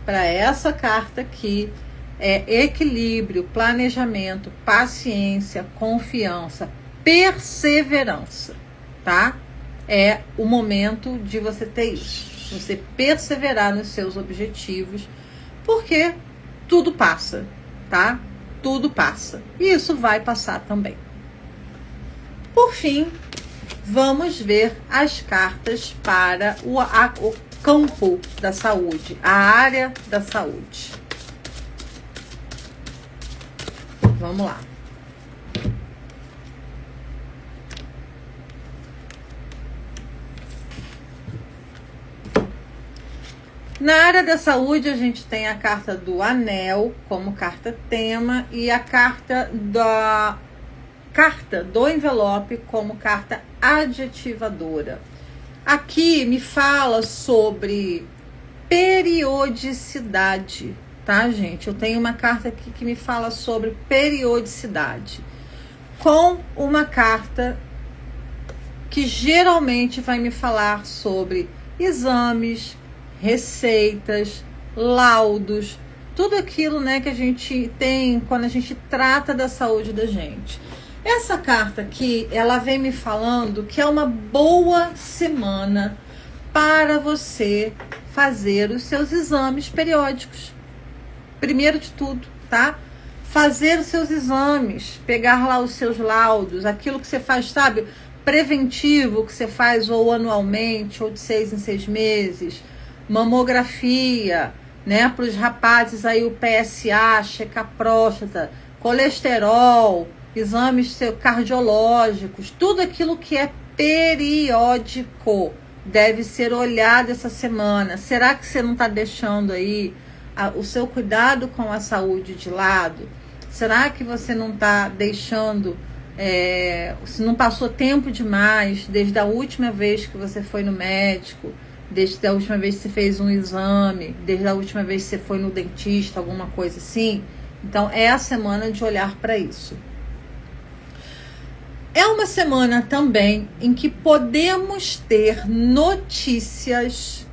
para essa carta aqui é equilíbrio, planejamento, paciência, confiança, perseverança, tá? É o momento de você ter isso. Você perseverar nos seus objetivos, porque tudo passa, tá? Tudo passa. E isso vai passar também. Por fim, vamos ver as cartas para o campo da saúde, a área da saúde. Vamos lá. Na área da saúde, a gente tem a carta do anel como carta tema e a carta do envelope como carta adjetivadora. Aqui me fala sobre periodicidade, tá, gente? Eu tenho uma carta aqui que me fala sobre periodicidade, com uma carta que geralmente vai me falar sobre exames, receitas, laudos, tudo aquilo, né, que a gente tem quando a gente trata da saúde da gente. Essa carta aqui, ela vem me falando que é uma boa semana para você fazer os seus exames periódicos. Primeiro de tudo, tá? Fazer os seus exames, pegar lá os seus laudos, aquilo que você faz, sabe? Preventivo, que você faz ou anualmente, ou de 6 em 6 meses. Mamografia, né? Para os rapazes aí o PSA, checar próstata, colesterol, exames cardiológicos, tudo aquilo que é periódico deve ser olhado essa semana. Será que você não está deixando aí o seu cuidado com a saúde de lado? Será que você não está deixando, se não passou tempo demais desde a última vez que você foi no médico, desde a última vez que você fez um exame, desde a última vez que você foi no dentista, alguma coisa assim? Então é a semana de olhar para isso. É uma semana também em que podemos ter notícias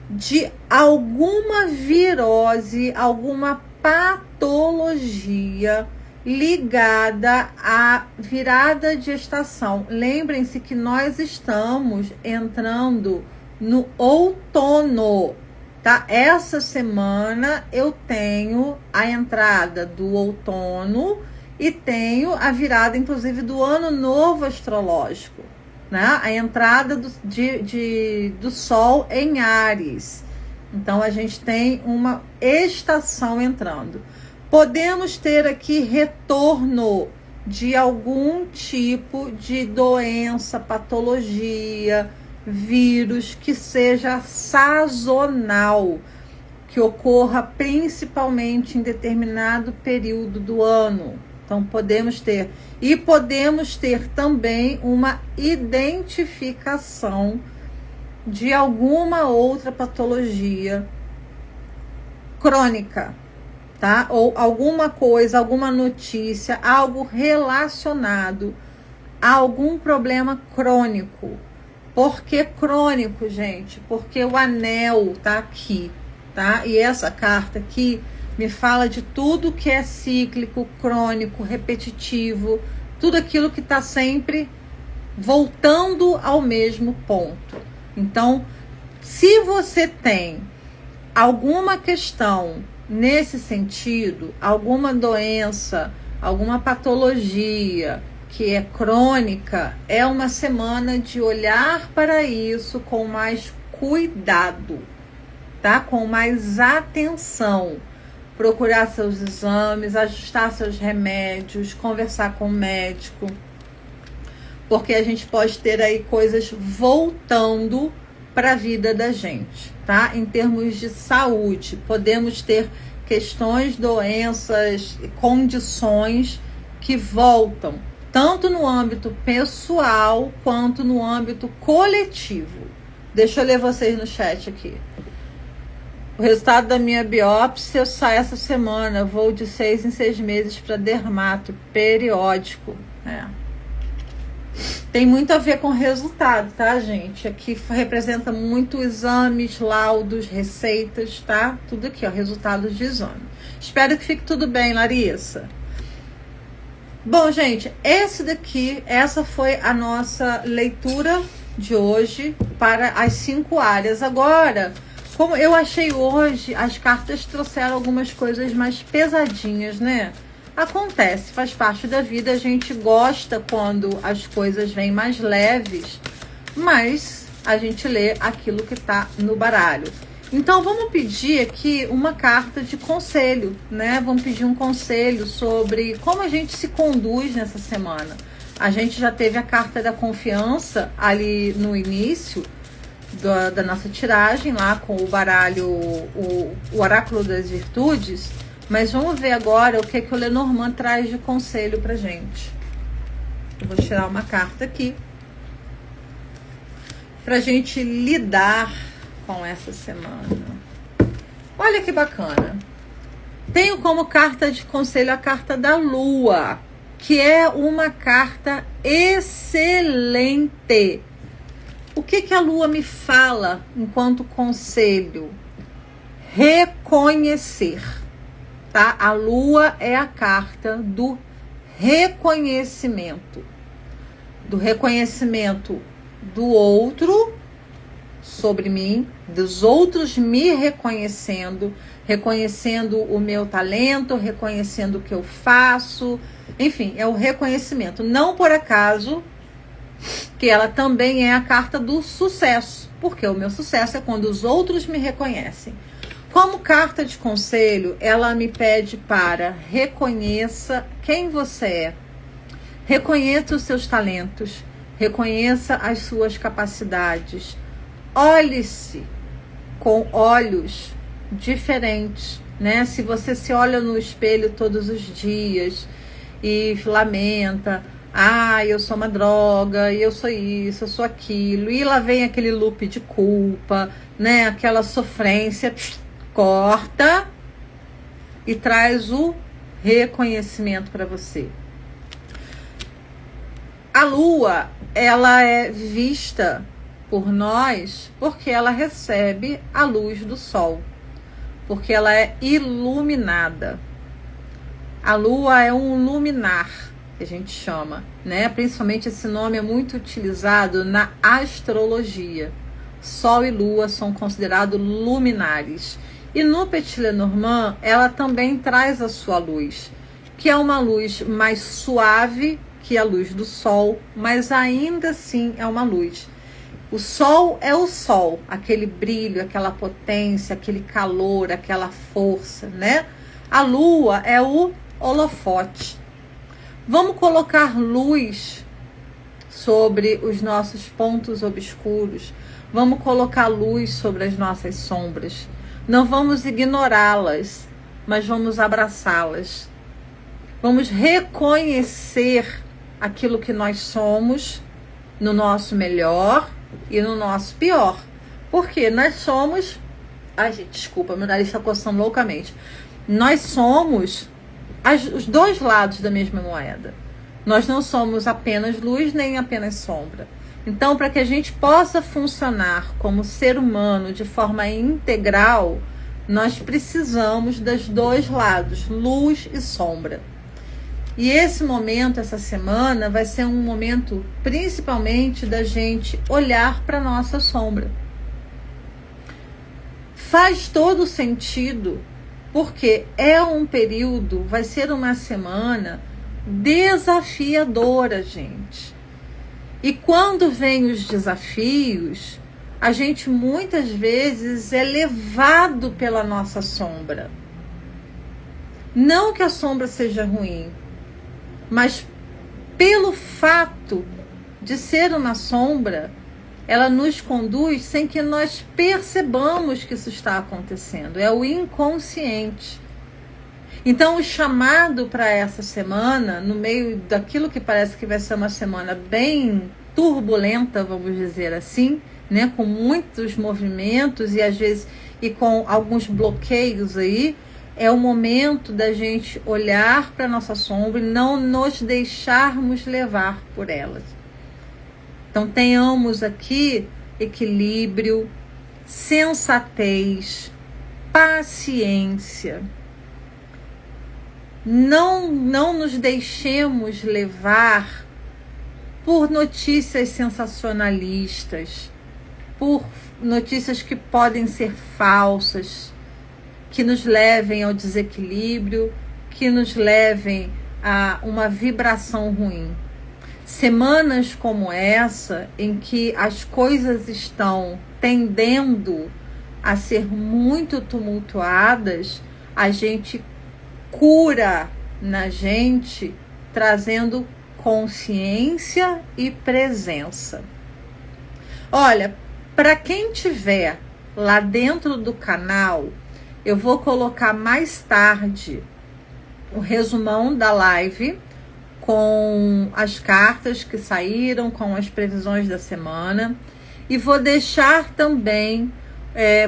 de alguma virose, alguma patologia ligada à virada de estação. Lembrem-se que nós estamos entrando no outono, tá? Essa semana eu tenho a entrada do outono e tenho a virada, inclusive, do ano novo astrológico, né? A entrada do Sol em Áries. Então, a gente tem uma estação entrando. Podemos ter aqui retorno de algum tipo de doença, patologia, vírus que seja sazonal, que ocorra principalmente em determinado período do ano. Então, podemos ter. E podemos ter também uma identificação de alguma outra patologia crônica, tá? Ou alguma coisa, alguma notícia, algo relacionado a algum problema crônico. Por que crônico, gente? Porque o anel tá aqui, tá? E essa carta aqui me fala de tudo que é cíclico, crônico, repetitivo, tudo aquilo que está sempre voltando ao mesmo ponto. Então, se você tem alguma questão nesse sentido, alguma doença, alguma patologia que é crônica, é uma semana de olhar para isso com mais cuidado, tá? Com mais atenção. Procurar seus exames, ajustar seus remédios, conversar com o médico, porque a gente pode ter aí coisas voltando para a vida da gente, tá? Em termos de saúde, podemos ter questões, doenças, condições que voltam, tanto no âmbito pessoal quanto no âmbito coletivo. Deixa eu ler vocês no chat aqui. O resultado da minha biópsia sai essa semana. Eu vou de 6 em 6 meses para dermato periódico. Tem muito a ver com resultado, tá, gente? Aqui representa muito exames, laudos, receitas, tá? Tudo aqui, ó, resultados de exame. Espero que fique tudo bem, Larissa. Bom, gente, essa foi a nossa leitura de hoje para as 5 áreas. Agora, como eu achei hoje, as cartas trouxeram algumas coisas mais pesadinhas, né? Acontece, faz parte da vida, a gente gosta quando as coisas vêm mais leves, mas a gente lê aquilo que tá no baralho. Então, vamos pedir aqui uma carta de conselho, né? Vamos pedir um conselho sobre como a gente se conduz nessa semana. A gente já teve a carta da confiança ali no início, da nossa tiragem lá com o baralho, o Oráculo das Virtudes, mas vamos ver agora o que o Lenormand traz de conselho pra gente. Eu vou tirar uma carta aqui pra gente lidar com essa semana. Olha que bacana. Tenho como carta de conselho a carta da Lua, que é uma carta excelente. O que a Lua me fala enquanto conselho? Reconhecer, tá? A Lua é a carta do reconhecimento do outro sobre mim, dos outros me reconhecendo o meu talento, reconhecendo o que eu faço, enfim, é o reconhecimento. Não por acaso que ela também é a carta do sucesso, porque o meu sucesso é quando os outros me reconhecem. Como carta de conselho, ela me pede para reconheça quem você é, reconheça os seus talentos, reconheça as suas capacidades, olhe-se com olhos diferentes, né? Se você se olha no espelho todos os dias e lamenta, eu sou uma droga, eu sou isso, eu sou aquilo, e lá vem aquele loop de culpa, né? Aquela sofrência, corta e traz o reconhecimento para você. A Lua, ela é vista por nós porque ela recebe a luz do Sol, porque ela é iluminada. A Lua é um luminar, que a gente chama, né? Principalmente esse nome é muito utilizado na astrologia. Sol e Lua são considerados luminares. E no Petit Lenormand, ela também traz a sua luz, que é uma luz mais suave que a luz do Sol, mas ainda assim é uma luz. O Sol é o Sol, aquele brilho, aquela potência, aquele calor, aquela força, né? A Lua é o holofote. Vamos colocar luz sobre os nossos pontos obscuros. Vamos colocar luz sobre as nossas sombras. Não vamos ignorá-las, mas vamos abraçá-las. Vamos reconhecer aquilo que nós somos no nosso melhor e no nosso pior. Porque nós somos... Ai, gente, desculpa, meu nariz está coçando loucamente. Nós somos os dois lados da mesma moeda. Nós não somos apenas luz nem apenas sombra. Então, para que a gente possa funcionar como ser humano de forma integral, nós precisamos dos dois lados, luz e sombra. E esse momento, essa semana, vai ser um momento principalmente da gente olhar para a nossa sombra. Faz todo sentido, porque é um período, vai ser uma semana desafiadora, gente. E quando vem os desafios, a gente muitas vezes é levado pela nossa sombra. Não que a sombra seja ruim, mas pelo fato de ser uma sombra, ela nos conduz sem que nós percebamos que isso está acontecendo. É o inconsciente. Então, o chamado para essa semana, no meio daquilo que parece que vai ser uma semana bem turbulenta, vamos dizer assim, né, com muitos movimentos e às vezes com alguns bloqueios aí, é o momento da gente olhar para a nossa sombra e não nos deixarmos levar por elas. Então, tenhamos aqui equilíbrio, sensatez, paciência. Não nos deixemos levar por notícias sensacionalistas, por notícias que podem ser falsas, que nos levem ao desequilíbrio, que nos levem a uma vibração ruim. Semanas como essa, em que as coisas estão tendendo a ser muito tumultuadas, a gente cura na gente, trazendo consciência e presença. Olha, Para quem tiver lá dentro do canal, eu vou colocar mais tarde o resumão da live com as cartas que saíram, com as previsões da semana. E vou deixar também,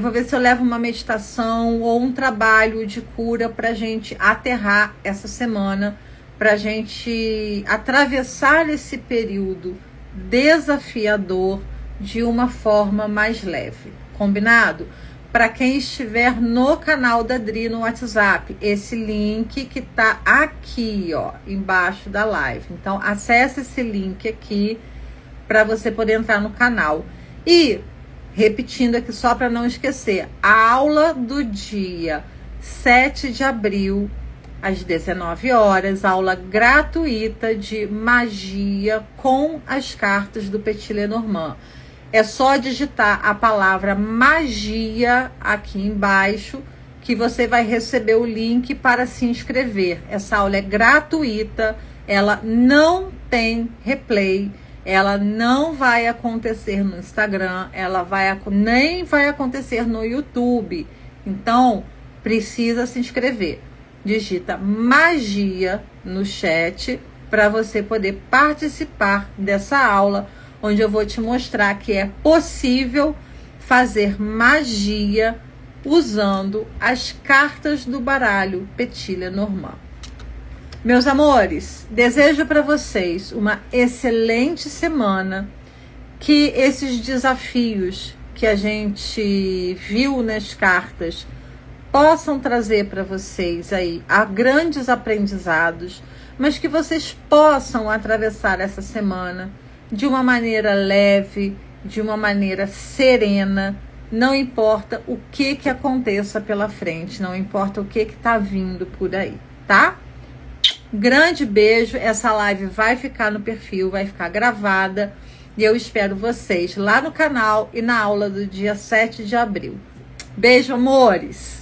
vou ver se eu levo uma meditação ou um trabalho de cura para a gente aterrar essa semana, para a gente atravessar esse período desafiador de uma forma mais leve, combinado? Para quem estiver no canal da Dri no WhatsApp, esse link que tá aqui, ó, embaixo da live. Então, acesse esse link aqui para você poder entrar no canal. E, repetindo aqui só para não esquecer, a aula do dia 7 de abril, às 19 horas, aula gratuita de magia com as cartas do Petit Lenormand. É só digitar a palavra magia aqui embaixo que você vai receber o link para se inscrever. Essa aula é gratuita, ela não tem replay, ela não vai acontecer no Instagram, nem vai acontecer no YouTube. Então, precisa se inscrever. Digita magia no chat para você poder participar dessa aula, onde eu vou te mostrar que é possível fazer magia usando as cartas do baralho Petit Lenormand. Meus amores, desejo para vocês uma excelente semana, que esses desafios que a gente viu nas cartas possam trazer para vocês aí grandes aprendizados, mas que vocês possam atravessar essa semana de uma maneira leve, de uma maneira serena, não importa o que aconteça pela frente, não importa o que está vindo por aí, tá? Grande beijo, essa live vai ficar no perfil, vai ficar gravada, e eu espero vocês lá no canal e na aula do dia 7 de abril. Beijo, amores!